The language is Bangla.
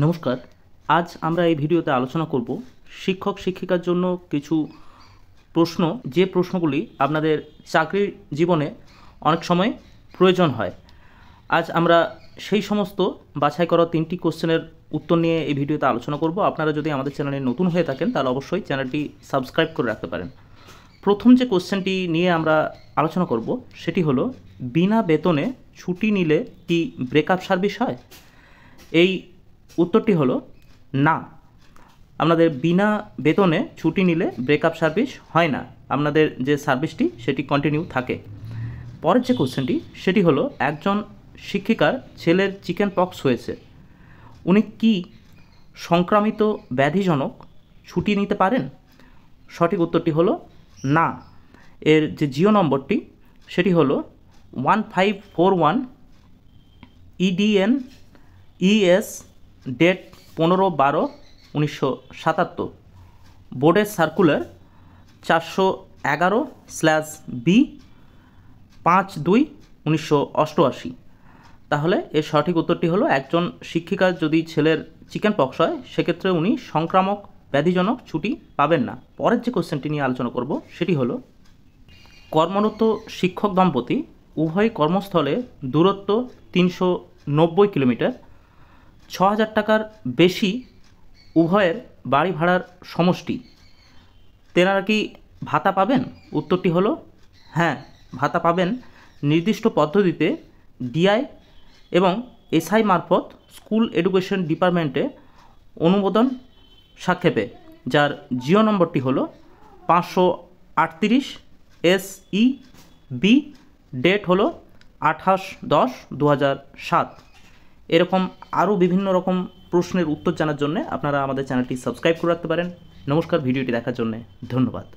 নমস্কার। আজ আমরা এই ভিডিওতে আলোচনা করব শিক্ষক শিক্ষিকার জন্য কিছু প্রশ্ন, যে প্রশ্নগুলি আপনাদের চাকরির জীবনে অনেক সময় প্রয়োজন হয়। আজ আমরা সেই সমস্ত বাছাই করা 3টি কোশ্চেনের উত্তর নিয়ে এই ভিডিওতে আলোচনা করব। আপনারা যদি আমাদের চ্যানেলে নতুন হয়ে থাকেন তাহলে অবশ্যই চ্যানেলটি সাবস্ক্রাইব করে রাখতে পারেন। প্রথম যে কোশ্চেনটি নিয়ে আমরা আলোচনা করব সেটি হলো, বিনা বেতনে ছুটি নিলে কি ব্রেকআপ সার্ভিস হয়? এই উত্তরটি হলো না। আপনাদের বিনা বেতনে ছুটি নিলে ব্রেকআপ সার্ভিস হয় না, আপনাদের যে সার্ভিসটি সেটি কন্টিনিউ থাকে। পরের যে কোশ্চেনটি সেটি হলো, একজন শিক্ষিকার ছেলের চিকেন পক্স হয়েছে, উনি কি সংক্রামিত ব্যাধিজনক ছুটি নিতে পারেন? সঠিক উত্তরটি হলো না। এর যে জিও নম্বরটি সেটি হলো 1541 EDN ES ডেট 15/12/1977, বোর্ডের সার্কুলার 411/B 5/2/1988। তাহলে এর সঠিক উত্তরটি হলো, একজন শিক্ষিকার যদি ছেলের চিকেন পক্স হয় সেক্ষেত্রে উনি সংক্রামক ব্যাধিজনক ছুটি পাবেন না। পরের যে কোশ্চেনটি নিয়ে আলোচনা করব সেটি হলো, কর্মরত শিক্ষক দম্পতি উভয় কর্মস্থলে দূরত্ব 390 কিলোমিটার, 6,000 টাকার বেশি উভয়ের বাড়ি ভাড়ার সমষ্টি, তেনারা কি ভাতা পাবেন? উত্তরটি হলো হ্যাঁ, ভাতা পাবেন। নির্দিষ্ট পদ্ধতিতে ডিআই এবং এসআই মারফত স্কুল এডুকেশন ডিপার্টমেন্টে অনুমোদন সাক্ষেপে, যার জিও নম্বরটি হলো 538 SEB ডেট হলো 28/10/2007। এরকম আরও বিভিন্ন রকম প্রশ্নের উত্তর জানার জন্য আপনারা আমাদের চ্যানেলটি সাবস্ক্রাইব করে রাখতে পারেন। নমস্কার, ভিডিওটি দেখার জন্য ধন্যবাদ।